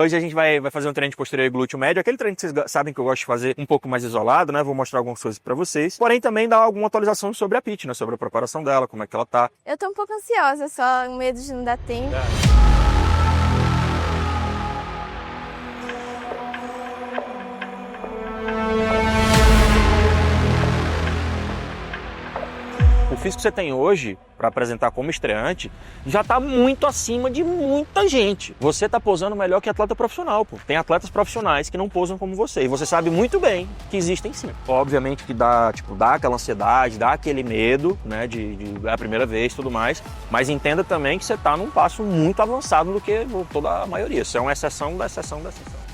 Hoje a gente vai fazer um treino de posterior e glúteo médio, aquele treino que vocês sabem que eu gosto de fazer um pouco mais isolado, né? Vou mostrar algumas coisas pra vocês, porém também dar alguma atualização sobre a Pit, né? Sobre a preparação dela, como é que ela tá. Eu tô um pouco ansiosa, só medo de não dar tempo. O físico que você tem hoje, para apresentar como estreante, já está muito acima de muita gente. Você está posando melhor que atleta profissional, pô. Tem atletas profissionais que não posam como você. E você sabe muito bem que existem sim. Obviamente que dá aquela ansiedade, dá aquele medo, né, de a primeira vez e tudo mais. Mas entenda também que você está num passo muito avançado do que toda a maioria. Isso é uma exceção da exceção da exceção.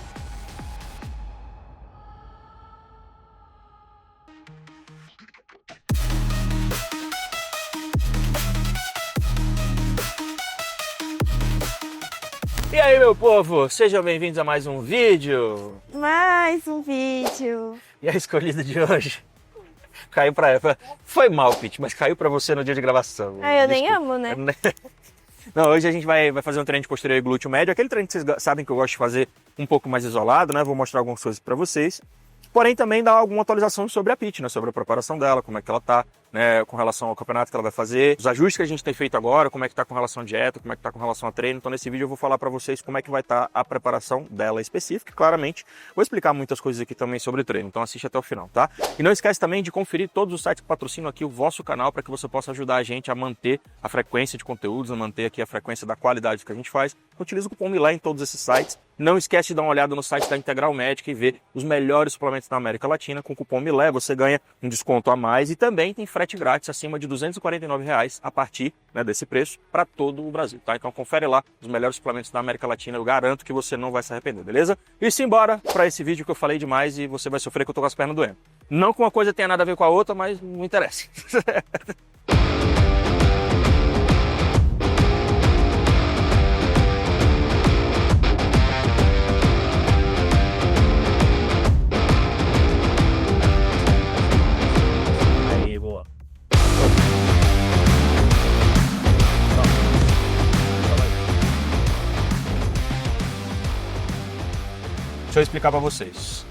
E aí, meu povo, sejam bem-vindos a mais um vídeo. Mais um vídeo. E a escolhida de hoje caiu pra ela. Foi mal, Pit, mas caiu pra você no dia de gravação. Ah, eu nem amo, né? Não, hoje a gente vai fazer um treino de posterior e glúteo médio, aquele treino que vocês sabem que eu gosto de fazer um pouco mais isolado, né? Vou mostrar algumas coisas pra vocês. Porém, também dar alguma atualização sobre a Pit, né? Sobre a preparação dela, como é que ela tá, né? Com relação ao campeonato que ela vai fazer, os ajustes que a gente tem feito agora, como é que tá com relação à dieta, como é que tá com relação a treino. Então, nesse vídeo eu vou falar pra vocês como é que vai estar a preparação dela específica. Claramente, vou explicar muitas coisas aqui também sobre treino, então assiste até o final, tá? E não esquece também de conferir todos os sites que patrocinam aqui o vosso canal para que você possa ajudar a gente a manter a frequência de conteúdos, a manter aqui a frequência da qualidade do que a gente faz. Utiliza o cupom MILÉ em todos esses sites. Não esquece de dar uma olhada no site da Integral Médica e ver os melhores suplementos da América Latina. Com o cupom MILÉ você ganha um desconto a mais e também tem frete grátis acima de R$ 249 a partir, né, desse preço para todo o Brasil, tá? Então confere lá os melhores suplementos da América Latina. Eu garanto que você não vai se arrepender, beleza? E simbora para esse vídeo que eu falei demais e você vai sofrer que eu tô com as pernas doendo. Não que uma coisa tenha nada a ver com a outra, mas não interessa. Deixa eu explicar para vocês.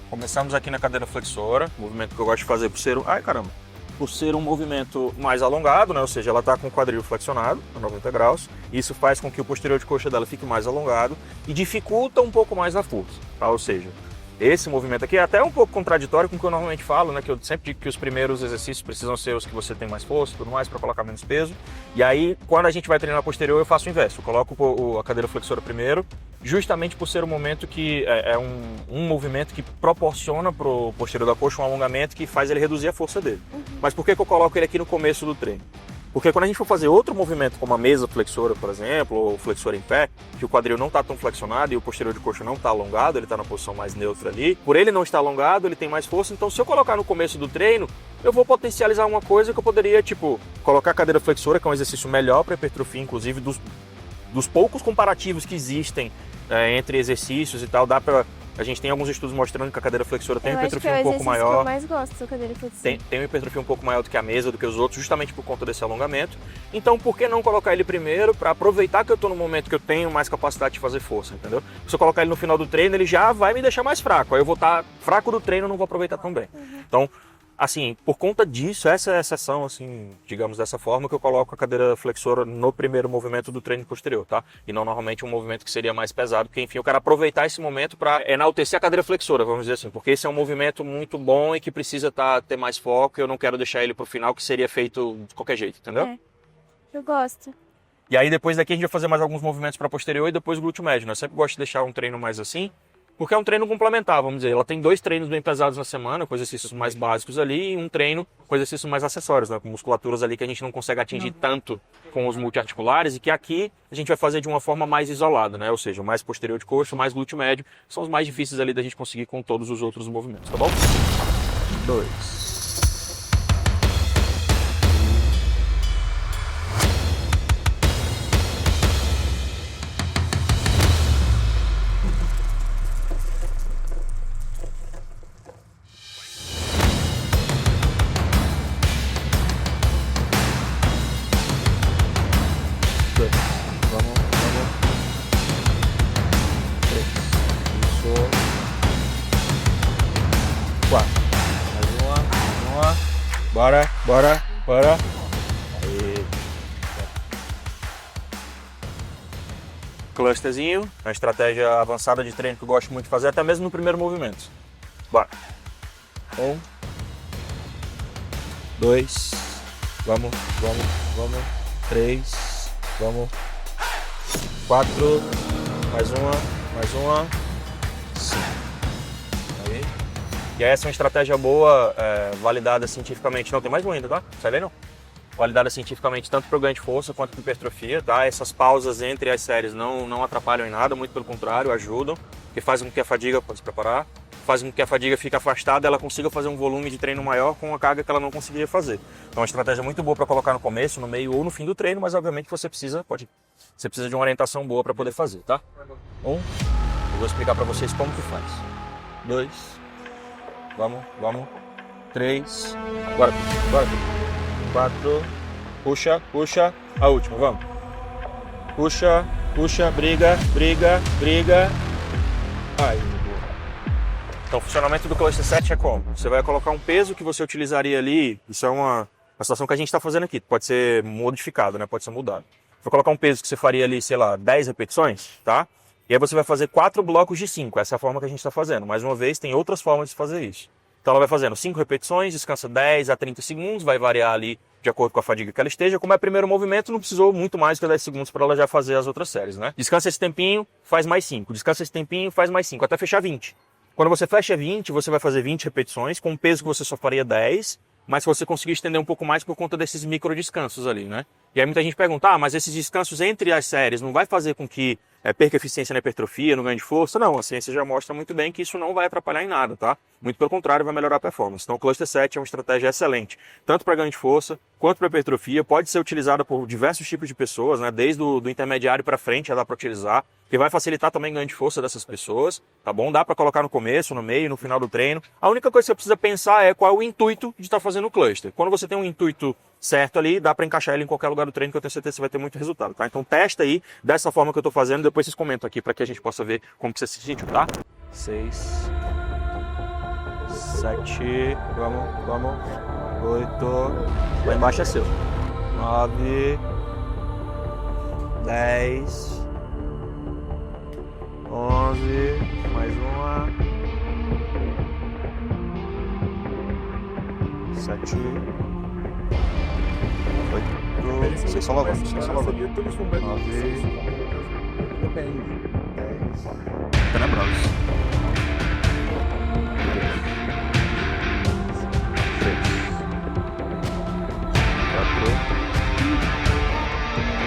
Começamos aqui na cadeira flexora, movimento que eu gosto de fazer por ser um movimento mais alongado, né? Ou seja, ela está com o quadril flexionado a 90 graus. Isso faz com que o posterior de coxa dela fique mais alongado e dificulta um pouco mais a força, tá? Ou seja, esse movimento aqui é até um pouco contraditório com o que eu normalmente falo, né? Que eu sempre digo que os primeiros exercícios precisam ser os que você tem mais força e tudo mais para colocar menos peso. E aí, quando a gente vai treinar posterior, eu faço o inverso. Eu coloco a cadeira flexora primeiro, justamente por ser um momento que é um movimento que proporciona para o posterior da coxa um alongamento que faz ele reduzir a força dele. Mas por que eu coloco ele aqui no começo do treino? Porque quando a gente for fazer outro movimento, como a mesa flexora, por exemplo, ou flexora em pé, que o quadril não está tão flexionado e o posterior de coxa não está alongado, ele está na posição mais neutra ali, por ele não estar alongado, ele tem mais força, então se eu colocar no começo do treino, eu vou potencializar uma coisa que eu poderia, tipo, colocar a cadeira flexora, que é um exercício melhor para hipertrofia, inclusive dos poucos comparativos que existem entre exercícios e tal, a gente tem alguns estudos mostrando que a cadeira flexora tem uma hipertrofia um pouco maior. Eu mais gosto da cadeira flexora. Tem uma hipertrofia um pouco maior do que a mesa, do que os outros, justamente por conta desse alongamento. Então, por que não colocar ele primeiro para aproveitar que eu estou no momento que eu tenho mais capacidade de fazer força, entendeu? Se eu colocar ele no final do treino, ele já vai me deixar mais fraco. Aí eu vou estar fraco do treino, não vou aproveitar tão bem. Então, assim, por conta disso, essa é a exceção, assim, digamos dessa forma, que eu coloco a cadeira flexora no primeiro movimento do treino posterior, tá? E não normalmente um movimento que seria mais pesado, porque, enfim, eu quero aproveitar esse momento para enaltecer a cadeira flexora, vamos dizer assim, porque esse é um movimento muito bom e que precisa ter mais foco, e eu não quero deixar ele pro final, que seria feito de qualquer jeito, entendeu? Eu gosto. E aí, depois daqui, a gente vai fazer mais alguns movimentos para posterior e depois glúteo médio, né? Eu sempre gosto de deixar um treino mais assim, porque é um treino complementar, vamos dizer. Ela tem 2 treinos bem pesados na semana, com exercícios mais básicos ali, e um treino com exercícios mais acessórios, né? Com musculaturas ali que a gente não consegue atingir tanto com os multiarticulares, e que aqui a gente vai fazer de uma forma mais isolada, né? Ou seja, o mais posterior de coxa, o mais glúteo médio, são os mais difíceis ali da gente conseguir com todos os outros movimentos, tá bom? 2. Vamos. Bora, bora, bora. Aí. Clusterzinho, uma estratégia avançada de treino que eu gosto muito de fazer, até mesmo no primeiro movimento. Bora. 1, 2, vamos, 3, vamos, 4, mais uma, 5. Aí. E aí essa é uma estratégia boa, validada cientificamente. Não, tem mais um ainda, tá? Sai daí não. Validada cientificamente tanto para o ganho de força quanto para hipertrofia, tá? Essas pausas entre as séries não atrapalham em nada, muito pelo contrário, ajudam, porque fazem com que a fadiga pode se preparar, fazem com que a fadiga fique afastada e ela consiga fazer um volume de treino maior com a carga que ela não conseguiria fazer. Então é uma estratégia muito boa para colocar no começo, no meio ou no fim do treino, mas obviamente você precisa de uma orientação boa para poder fazer, tá? Eu vou explicar para vocês como que faz. 2, vamos, 3, bora, 4, puxa, a última, vamos. Puxa, briga. Aí, boa. Então o funcionamento do cluster set é como? Você vai colocar um peso que você utilizaria ali, isso é uma situação que a gente está fazendo aqui, pode ser modificado, né? Pode ser mudado. Vou colocar um peso que você faria ali, sei lá, 10 repetições, tá? E aí você vai fazer 4 blocos de 5, essa é a forma que a gente está fazendo. Mais uma vez, tem outras formas de fazer isso. Então ela vai fazendo 5 repetições, descansa 10 a 30 segundos, vai variar ali de acordo com a fadiga que ela esteja. Como é o primeiro movimento, não precisou muito mais que 10 segundos para ela já fazer as outras séries, né? Descansa esse tempinho, faz mais 5. Descansa esse tempinho, faz mais 5, até fechar 20. Quando você fecha 20, você vai fazer 20 repetições, com um peso que você só faria 10, mas se você conseguir estender um pouco mais por conta desses micro descansos ali, né? E aí muita gente pergunta, mas esses descansos entre as séries não vai fazer com que perca eficiência na hipertrofia, no ganho de força? Não, a ciência já mostra muito bem que isso não vai atrapalhar em nada, tá? Muito pelo contrário, vai melhorar a performance. Então o Cluster Set é uma estratégia excelente, tanto para ganho de força quanto para hipertrofia. Pode ser utilizada por diversos tipos de pessoas, né? Desde do intermediário para frente já dá para utilizar, que vai facilitar também o ganho de força dessas pessoas, tá bom? Dá para colocar no começo, no meio, no final do treino. A única coisa que você precisa pensar é qual é o intuito de estar fazendo o cluster. Quando você tem um intuito certo ali, dá para encaixar ele em qualquer lugar do treino, que eu tenho certeza que você vai ter muito resultado, tá? Então testa aí dessa forma que eu tô fazendo, depois vocês comentam aqui para que a gente possa ver como que você se sentiu, tá? 6, 7, vamos, 8, lá embaixo é seu, 9, 10, 11, mais uma, 7, 8, vocês só lavando, 9, 10, tenebrosos. 3, 4,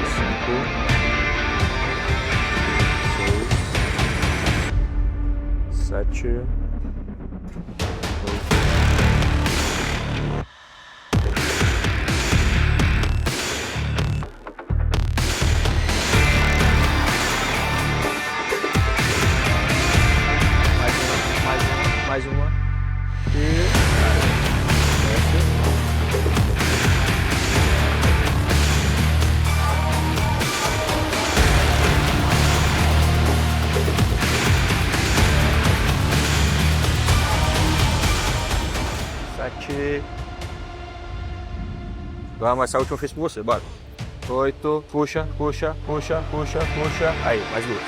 5, 6, 7, 8. Mais uma. E... 7. Vamos, essa última eu fiz por você, bora. 8, puxa. Aí, mais duas.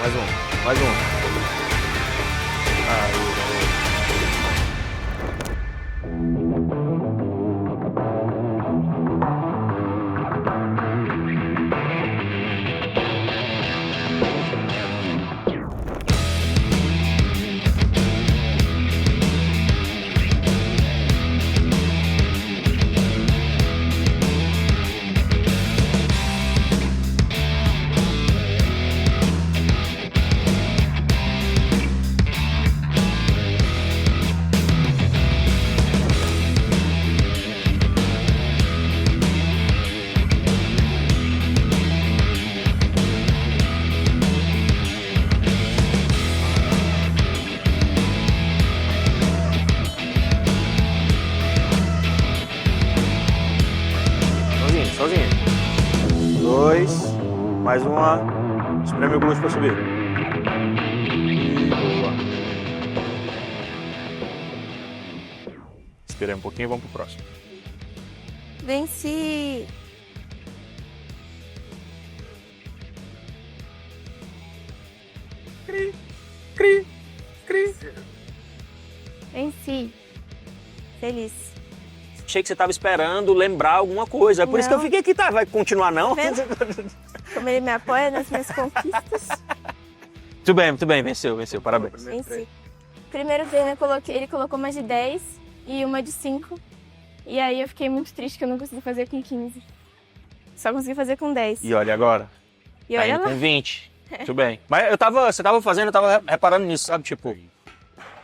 Mais um. Aí. Sozinho. 2, mais uma. Espreme o glúteo para subir. Boa. respira aí um pouquinho e vamos pro próximo. Venci. Cri, cri, cri. Venci. Feliz. Achei que você tava esperando lembrar alguma coisa. É por isso que eu Não. fiquei aqui, tá? Vai continuar não? Como ele me apoia nas minhas conquistas. Muito bem, venceu, parabéns. Venci. Primeiro treino ele colocou uma de 10 e uma de 5. E aí eu fiquei muito triste que eu não consegui fazer com 15. Só consegui fazer com 10. E olha agora, E tá olha indo lá. com 20. Muito bem. Mas você tava fazendo, eu tava reparando nisso, sabe? Tipo,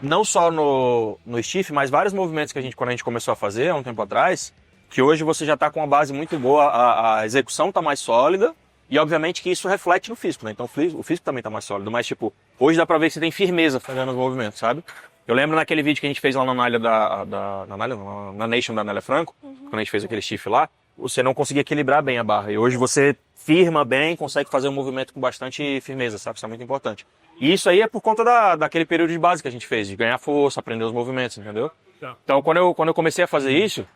não só no stiff, mas vários movimentos que quando a gente começou a fazer há um tempo atrás, que hoje você já tá com uma base muito boa, a execução tá mais sólida, e obviamente que isso reflete no físico, né? Então o físico também tá mais sólido, mas tipo, hoje dá pra ver que você tem firmeza fazendo os movimentos, sabe? Eu lembro naquele vídeo que a gente fez lá na Nália na Nation da Nélia Franco, quando a gente fez aquele stiff lá, você não conseguia equilibrar bem a barra, e hoje você firma bem, consegue fazer um movimento com bastante firmeza, sabe? Isso é muito importante. E isso aí é por conta daquele período de base que a gente fez, de ganhar força, aprender os movimentos, entendeu? Então, quando eu comecei a fazer isso,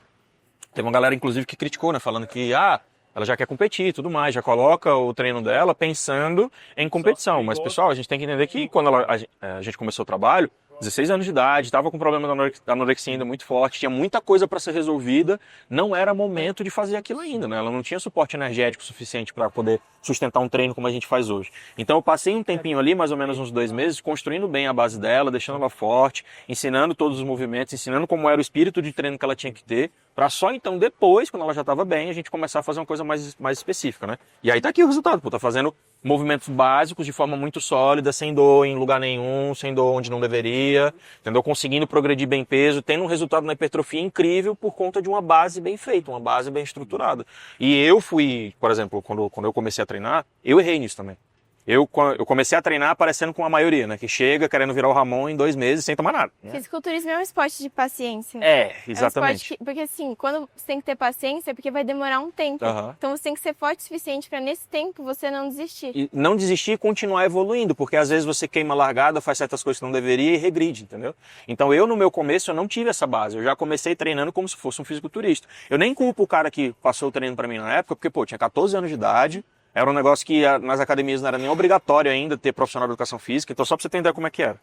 teve uma galera, inclusive, que criticou, né? Falando que, ela já quer competir e tudo mais, já coloca o treino dela pensando em competição. Mas, pessoal, a gente tem que entender que quando a gente começou o trabalho, 16 anos de idade, estava com problema da anorexia ainda muito forte, tinha muita coisa para ser resolvida, não era momento de fazer aquilo ainda, né? Ela não tinha suporte energético suficiente para poder sustentar um treino como a gente faz hoje. Então eu passei um tempinho ali, mais ou menos uns 2 meses, construindo bem a base dela, deixando ela forte, ensinando todos os movimentos, ensinando como era o espírito de treino que ela tinha que ter, para só então depois, quando ela já estava bem, a gente começar a fazer uma coisa mais específica, né? E aí tá aqui o resultado, tá fazendo movimentos básicos de forma muito sólida, sem dor em lugar nenhum, sem dor onde não deveria, entendeu? Conseguindo progredir bem peso, tendo um resultado na hipertrofia incrível por conta de uma base bem feita, uma base bem estruturada. E eu fui, por exemplo, quando eu comecei a treinar, eu errei nisso também. Eu comecei a treinar parecendo com a maioria, né? Que chega querendo virar o Ramon em 2 meses sem tomar nada. Né? Fisiculturismo é um esporte de paciência. Exatamente. É um esporte porque assim, quando você tem que ter paciência, é porque vai demorar um tempo. Então você tem que ser forte o suficiente para nesse tempo você não desistir. E não desistir e continuar evoluindo, porque às vezes você queima a largada, faz certas coisas que não deveria e regride, entendeu? Então eu no meu começo eu não tive essa base, eu já comecei treinando como se fosse um fisiculturista. Eu nem culpo o cara que passou o treino para mim na época, porque tinha 14 anos de idade, era um negócio que nas academias não era nem obrigatório ainda ter profissional de educação física, então só pra você entender como é que era.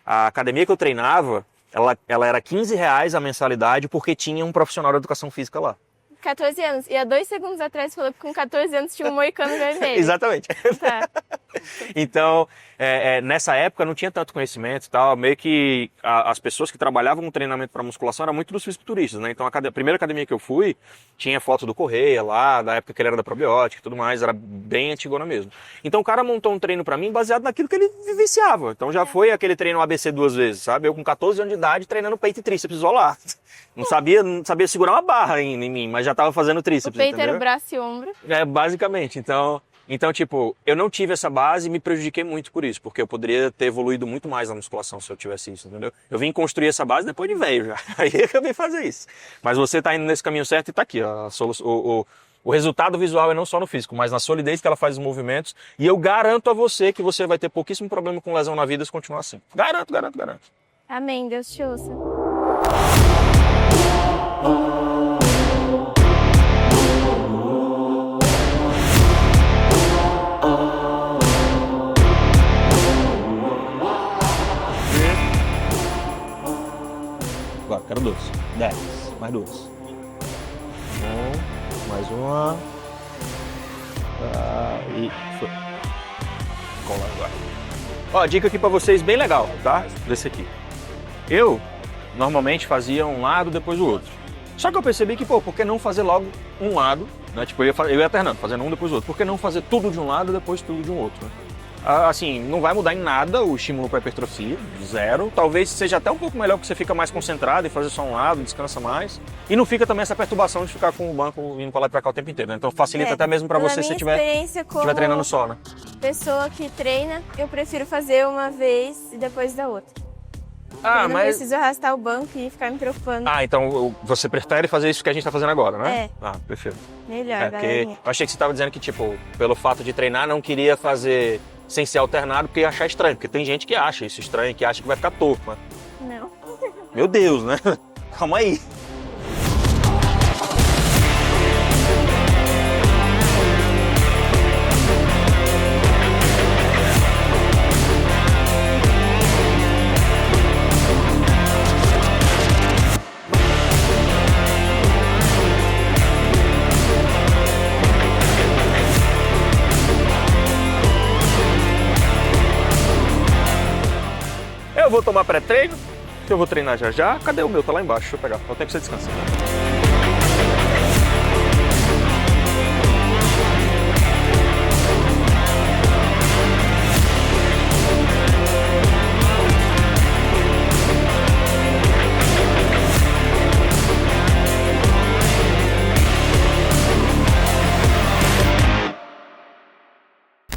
A academia que eu treinava, ela era R$15 a mensalidade porque tinha um profissional de educação física lá. 14 anos. E há 2 segundos atrás você falou que com 14 anos tinha um moicano vermelho. Exatamente. Tá. Então, nessa época não tinha tanto conhecimento e tal, meio que as pessoas que trabalhavam com treinamento para musculação eram muito dos fisiculturistas, né? Então a primeira academia que eu fui tinha foto do Correia lá, da época que ele era da probiótica e tudo mais, era bem antigona mesmo. Então o cara montou um treino para mim baseado naquilo que ele vivenciava. Então já foi aquele treino ABC 2 vezes, sabe? Eu com 14 anos de idade treinando peito e tríceps isolar. Não sabia segurar uma barra ainda em mim, mas já estava fazendo tríceps, O peito entendeu? era o braço e ombro. Basicamente. Então, tipo, eu não tive essa base e me prejudiquei muito por isso, porque eu poderia ter evoluído muito mais na musculação se eu tivesse isso, entendeu? Eu vim construir essa base depois de velho já, aí eu acabei fazer isso. Mas você tá indo nesse caminho certo e tá aqui, ó, o resultado visual é não só no físico, mas na solidez que ela faz os movimentos, e eu garanto a você que você vai ter pouquíssimo problema com lesão na vida se continuar assim. Garanto. Amém, Deus te ouça. Agora, quero 2. 10. Mais 2. Mais uma. E foi. Cola agora. Ó, dica aqui pra vocês bem legal, tá? Desse aqui. Eu, normalmente, fazia um lado, depois o outro. Só que eu percebi que, por que não fazer logo um lado, né? Tipo, eu ia alternando, fazendo um depois o outro. Por que não fazer tudo de um lado, depois tudo de um outro, né? Assim, não vai mudar em nada o estímulo para hipertrofia, 0. Talvez seja até um pouco melhor porque você fica mais concentrado em fazer só um lado, descansa mais. E não fica também essa perturbação de ficar com o banco indo para lá e para cá o tempo inteiro, né? Então facilita até mesmo para você se estiver treinando só, né? Pessoa que treina, eu prefiro fazer uma vez e depois da outra. Eu não preciso arrastar o banco e ficar me preocupando. Então você prefere fazer isso que a gente tá fazendo agora, né? Prefiro. Melhor, porque eu achei que você tava dizendo que, tipo, pelo fato de treinar, não queria fazer sem ser alternado, porque ia achar estranho. Porque tem gente que acha isso estranho, que acha que vai ficar torto, né? Não. Meu Deus, né? Calma aí. vou tomar pré-treino, que eu vou treinar já já. Cadê o meu? Tá lá embaixo, deixa eu pegar. Quanto tempo você descansa?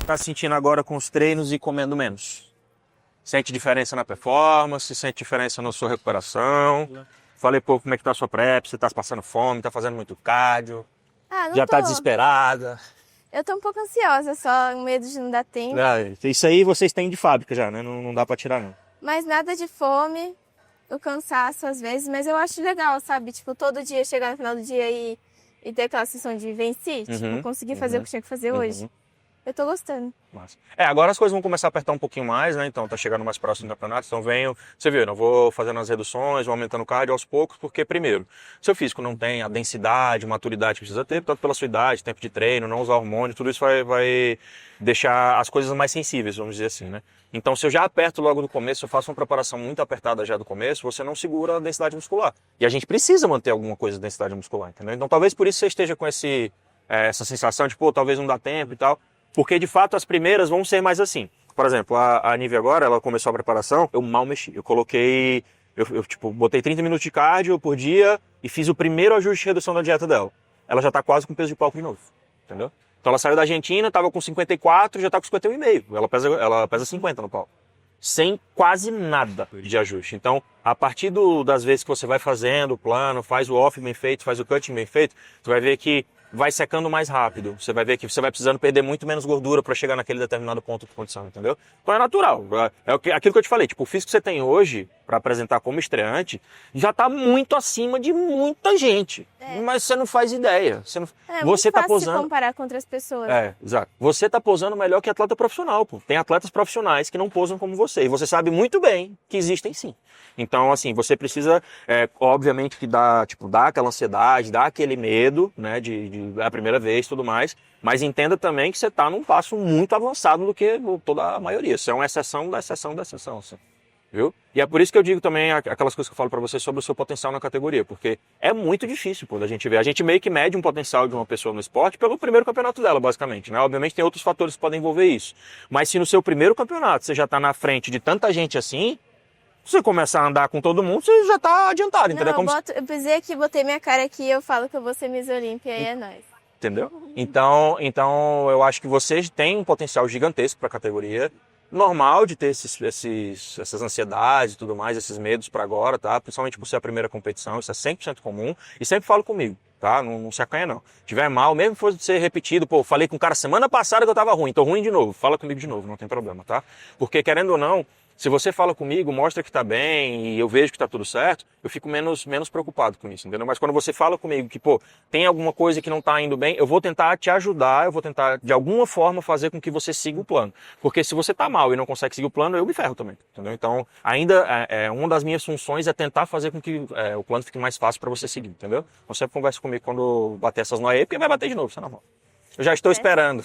Tá sentindo agora com os treinos e comendo menos? Sente diferença na performance? Sente diferença na sua recuperação? Falei, pô, como é que tá a sua prep? Você tá passando fome? Tá fazendo muito cardio? Ah, não Já tô. tá desesperada? Eu tô um pouco ansiosa, só medo de não dar tempo. Isso aí vocês têm de fábrica já, né? Não dá pra tirar, não. Mas nada de fome, o cansaço às vezes, mas eu acho legal, sabe? Tipo, todo dia chegar no final do dia e ter aquela sensação de venci, tipo, conseguir fazer o que tinha que fazer hoje. Eu tô gostando. Massa. Agora as coisas vão começar a apertar um pouquinho mais, né? Então tá chegando mais próximo do campeonato, então você viu, eu vou fazendo as reduções, vou aumentando o cardio aos poucos, porque primeiro, seu físico não tem a densidade, maturidade que precisa ter, tanto pela sua idade, tempo de treino, não usar hormônio, tudo isso vai deixar as coisas mais sensíveis, vamos dizer assim, né? Então se eu já aperto logo no começo, eu faço uma preparação muito apertada já do começo, você não segura a densidade muscular. E a gente precisa manter alguma coisa de densidade muscular, entendeu? Então talvez por isso você esteja com essa sensação de, pô, talvez não dá tempo e tal. Porque, de fato, as primeiras vão ser mais assim. Por exemplo, a Nive agora, ela começou a preparação, eu mal mexi. Eu coloquei, tipo, botei 30 minutos de cardio por dia e fiz o primeiro ajuste de redução da dieta dela. Ela já tá quase com peso de palco de novo, entendeu? Então ela saiu da Argentina, tava com 54, já tá com 51,5. Ela pesa 50 no palco. Sem quase nada de ajuste. Então, a partir das vezes que você vai fazendo o plano, faz o off bem feito, faz o cutting bem feito, você vai ver que vai secando mais rápido. Você vai ver que você vai precisando perder muito menos gordura para chegar naquele determinado ponto de condição, entendeu? Então é natural. Aquilo que eu te falei, tipo, o físico que você tem hoje para apresentar como estreante já tá muito acima de muita gente. Mas você não faz ideia. Você tá posando. Se comparar com outras pessoas. Exato. Você tá posando melhor que atleta profissional, pô. Tem atletas profissionais que não posam como você. E você sabe muito bem que existem sim. Então, assim, você precisa, obviamente, que dá aquela ansiedade, dá aquele medo, né, de a primeira vez e tudo mais, mas entenda também que você está num passo muito avançado do que toda a maioria. Você é uma exceção da exceção da exceção, assim, viu? E é por isso que eu digo também aquelas coisas que eu falo para você sobre o seu potencial na categoria, porque é muito difícil, pô, da gente ver. A gente meio que mede um potencial de uma pessoa no esporte pelo primeiro campeonato dela, basicamente, né? Obviamente tem outros fatores que podem envolver isso, mas se no seu primeiro campeonato você já está na frente de tanta gente assim, você começar a andar com todo mundo, você já tá adiantado, entendeu? Eu pisei aqui, botei minha cara aqui e eu falo que eu vou ser Miss Olímpia e é nóis. Entendeu? Então eu acho que vocês têm um potencial gigantesco para a categoria. Normal de ter essas ansiedades e tudo mais, esses medos para agora, tá? Principalmente por ser a primeira competição, isso é 100% comum. E sempre falo comigo, tá? Não se acanha não. Se tiver mal, mesmo que fosse ser repetido, pô, falei com o cara semana passada que eu tava ruim, tô ruim de novo. Fala comigo de novo, não tem problema, tá? Porque querendo ou não, se você fala comigo, mostra que tá bem e eu vejo que tá tudo certo, eu fico menos preocupado com isso, entendeu? Mas quando você fala comigo que, pô, tem alguma coisa que não tá indo bem, eu vou tentar te ajudar, eu vou tentar, de alguma forma, fazer com que você siga o plano. Porque se você tá mal e não consegue seguir o plano, eu me ferro também, entendeu? Então, ainda, uma das minhas funções é tentar fazer com que o plano fique mais fácil para você seguir, entendeu? Então, sempre conversa comigo quando bater essas noias aí, porque vai bater de novo, isso é normal. Eu já estou esperando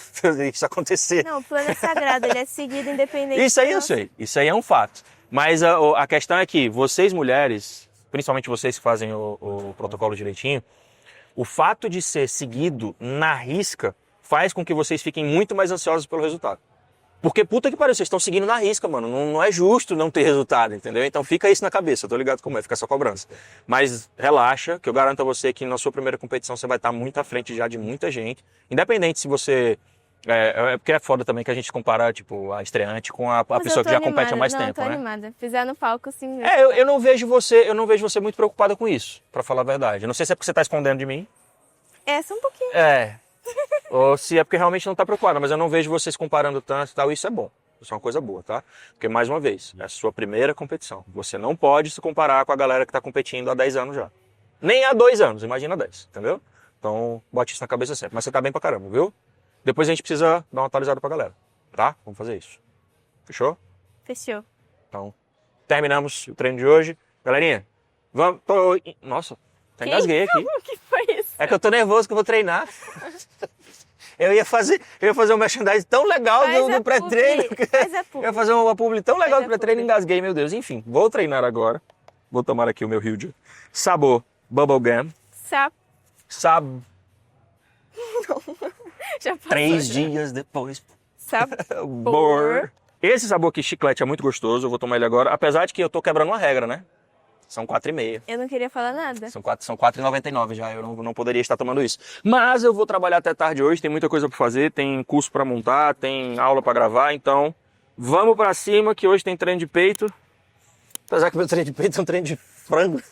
isso acontecer. Não, o plano é sagrado, ele é seguido independente. Isso aí eu sei, isso aí é um fato. Mas a questão é que vocês mulheres, principalmente vocês que fazem o protocolo direitinho, o fato de ser seguido na risca faz com que vocês fiquem muito mais ansiosos pelo resultado. Porque puta que pariu, vocês estão seguindo na risca, mano. Não é justo não ter resultado, entendeu? Então fica isso na cabeça, eu tô ligado como fica essa cobrança. Mas relaxa, que eu garanto a você que na sua primeira competição você vai estar muito à frente já de muita gente. Independente se você... porque é foda também que a gente compara, tipo, a estreante com a pessoa que já compete há mais tempo, né? Tô animada. Fizer no palco, sim. Eu não vejo você muito preocupada com isso, pra falar a verdade. Eu não sei se é porque você tá escondendo de mim. Só um pouquinho. Ou se é porque realmente não tá preocupada, mas eu não vejo vocês comparando tanto e tal, isso é bom. Isso é uma coisa boa, tá? Porque, mais uma vez, é a sua primeira competição. Você não pode se comparar com a galera que tá competindo há 10 anos já. Nem há 2 anos, imagina 10, entendeu? Então, bote isso na cabeça sempre. Mas você tá bem pra caramba, viu? Depois a gente precisa dar uma atualizada pra galera, tá? Vamos fazer isso. Fechou? Fechou. Então, terminamos o treino de hoje. Galerinha, vamos... Nossa, até engasguei aqui. O que foi isso? É que eu tô nervoso que eu vou treinar. Eu ia fazer um merchandising tão legal do pré-treino. Faz a Eu ia fazer uma publi tão legal Faz do a pré-treino e engasguei, meu Deus. Enfim, vou treinar agora. Vou tomar aqui o meu Rio de sabor Bubblegum. Sabor. Já passou, 3 já. dias depois. Sabor. Esse sabor aqui, chiclete, é muito gostoso. Eu vou tomar ele agora. Apesar de que eu tô quebrando uma regra, né? São 4,5. Eu não queria falar nada. São 4,99 já. Eu não poderia estar tomando isso. Mas eu vou trabalhar até tarde hoje. Tem muita coisa pra fazer. Tem curso pra montar. Tem aula pra gravar. Então, vamos pra cima que hoje tem treino de peito. Apesar que meu treino de peito é um treino de frango.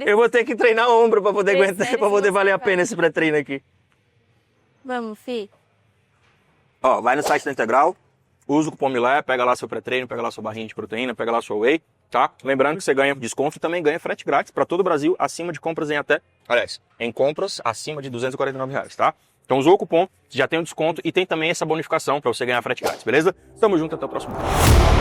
Eu vou ter que treinar ombro pra poder aguentar, pra poder valer a pena esse pré-treino aqui. Vamos, fi. Ó, vai no site da Integral, usa o cupom MILÉ, pega lá seu pré-treino, pega lá sua barrinha de proteína, pega lá sua whey, tá? Lembrando que você ganha desconto e também ganha frete grátis pra todo o Brasil, acima de compras em compras acima de R$249, tá? Então usou o cupom, já tem um desconto e tem também essa bonificação pra você ganhar frete grátis, beleza? Tamo junto, até o próximo vídeo.